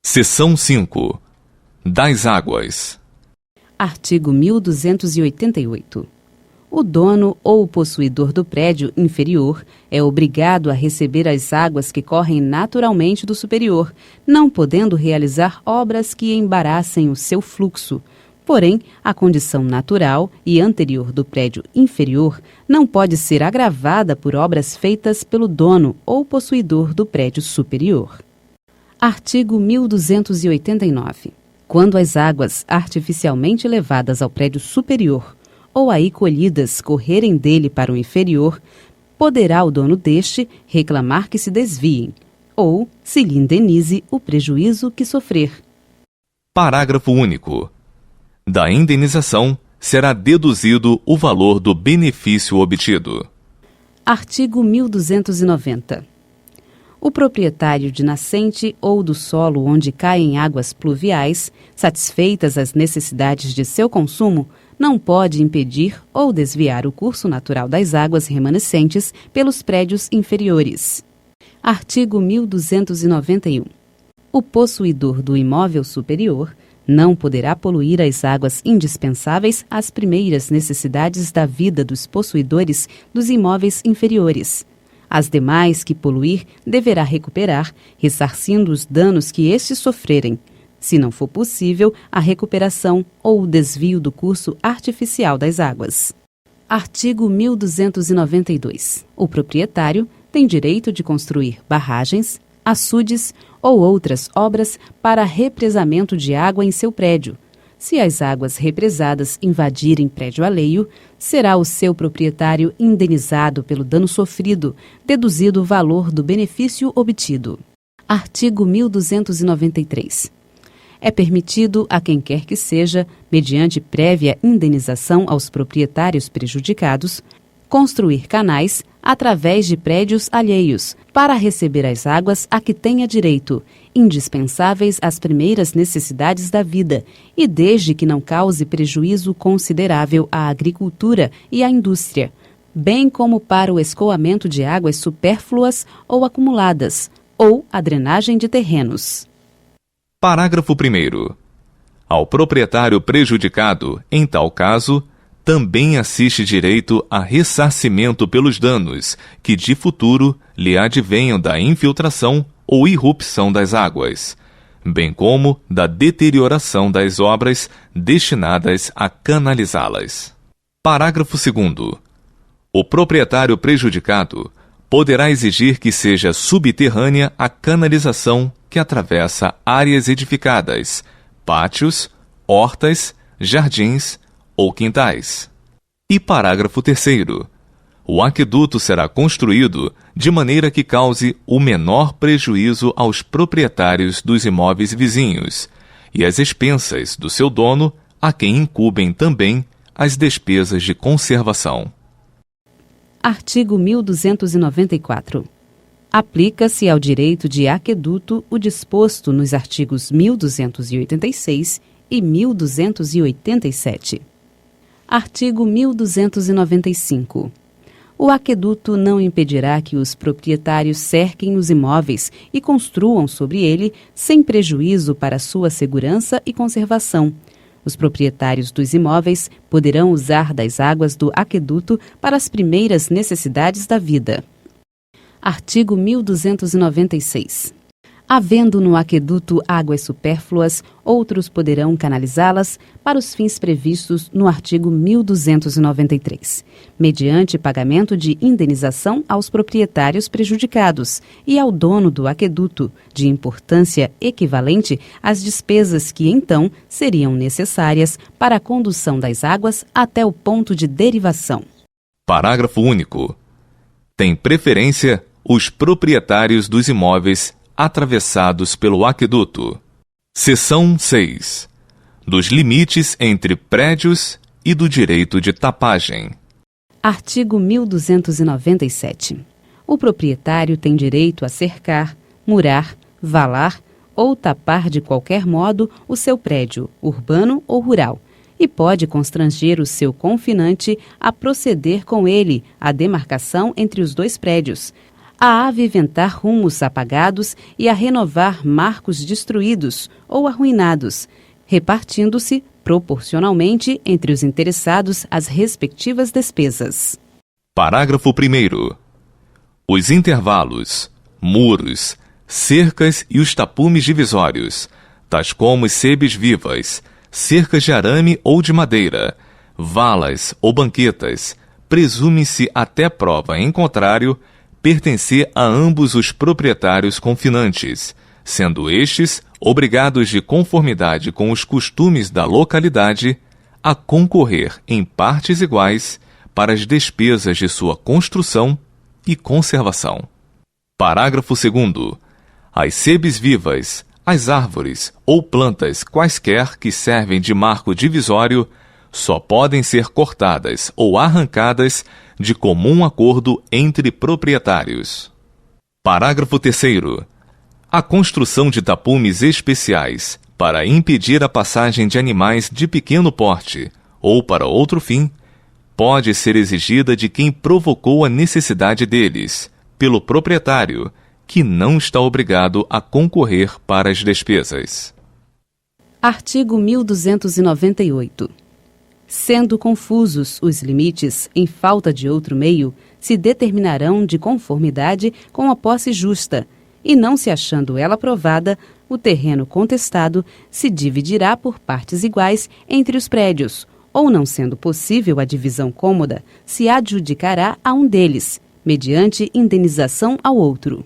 Seção 5. Das águas. Artigo 1288. O dono ou o possuidor do prédio inferior é obrigado a receber as águas que correm naturalmente do superior, não podendo realizar obras que embaraçem o seu fluxo. Porém, a condição natural e anterior do prédio inferior não pode ser agravada por obras feitas pelo dono ou possuidor do prédio superior. Artigo 1289. Quando as águas artificialmente levadas ao prédio superior ou aí colhidas correrem dele para o inferior, poderá o dono deste reclamar que se desviem, ou se lhe indenize o prejuízo que sofrer. Parágrafo único. Da indenização será deduzido o valor do benefício obtido. Artigo 1290. O proprietário de nascente ou do solo onde caem águas pluviais, satisfeitas as necessidades de seu consumo, não pode impedir ou desviar o curso natural das águas remanescentes pelos prédios inferiores. Artigo 1291. O possuidor do imóvel superior não poderá poluir as águas indispensáveis às primeiras necessidades da vida dos possuidores dos imóveis inferiores. As demais que poluir deverá recuperar, ressarcindo os danos que estes sofrerem, se não for possível a recuperação ou o desvio do curso artificial das águas. Artigo 1292. O proprietário tem direito de construir barragens, açudes ou outras obras para represamento de água em seu prédio. Se as águas represadas invadirem prédio alheio, será o seu proprietário indenizado pelo dano sofrido, deduzido o valor do benefício obtido. Artigo 1293. É permitido a quem quer que seja, mediante prévia indenização aos proprietários prejudicados, construir canais através de prédios alheios para receber as águas a que tenha direito, indispensáveis às primeiras necessidades da vida e desde que não cause prejuízo considerável à agricultura e à indústria, bem como para o escoamento de águas supérfluas ou acumuladas, ou a drenagem de terrenos. Parágrafo 1º. Ao proprietário prejudicado, em tal caso, também assiste direito a ressarcimento pelos danos que de futuro lhe advenham da infiltração ou irrupção das águas, bem como da deterioração das obras destinadas a canalizá-las. Parágrafo 2º. O proprietário prejudicado poderá exigir que seja subterrânea a canalização que atravessa áreas edificadas, pátios, hortas, jardins ou quintais. E parágrafo 3º. O aqueduto será construído de maneira que cause o menor prejuízo aos proprietários dos imóveis vizinhos e às expensas do seu dono, a quem incumbem também as despesas de conservação. Artigo 1294. Aplica-se ao direito de aqueduto o disposto nos artigos 1286 e 1287. Artigo 1295. O aqueduto não impedirá que os proprietários cerquem os imóveis e construam sobre ele sem prejuízo para sua segurança e conservação. Os proprietários dos imóveis poderão usar das águas do aqueduto para as primeiras necessidades da vida. Artigo 1296. Havendo no aqueduto águas supérfluas, outros poderão canalizá-las para os fins previstos no artigo 1293, mediante pagamento de indenização aos proprietários prejudicados e ao dono do aqueduto, de importância equivalente às despesas que então seriam necessárias para a condução das águas até o ponto de derivação. Parágrafo único. Tem preferência os proprietários dos imóveis atravessados pelo aqueduto. Seção 6. Dos limites entre prédios e do direito de tapagem. Artigo 1297. O proprietário tem direito a cercar, murar, valar ou tapar de qualquer modo o seu prédio, urbano ou rural, e pode constranger o seu confinante a proceder com ele à demarcação entre os dois prédios, a aviventar rumos apagados e a renovar marcos destruídos ou arruinados, repartindo-se proporcionalmente entre os interessados as respectivas despesas. Parágrafo 1º. Os intervalos, muros, cercas e os tapumes divisórios, tais como sebes vivas, cercas de arame ou de madeira, valas ou banquetas, presume-se até prova em contrário, pertencer a ambos os proprietários confinantes, sendo estes obrigados de conformidade com os costumes da localidade a concorrer em partes iguais para as despesas de sua construção e conservação. Parágrafo 2º. As sebes vivas, as árvores ou plantas quaisquer que servem de marco divisório só podem ser cortadas ou arrancadas de comum acordo entre proprietários. Parágrafo 3º. A construção de tapumes especiais para impedir a passagem de animais de pequeno porte ou para outro fim pode ser exigida de quem provocou a necessidade deles, pelo proprietário, que não está obrigado a concorrer para as despesas. Artigo 1298. Sendo confusos os limites, em falta de outro meio, se determinarão de conformidade com a posse justa, e não se achando ela provada, o terreno contestado se dividirá por partes iguais entre os prédios, ou não sendo possível a divisão cômoda, se adjudicará a um deles, mediante indenização ao outro.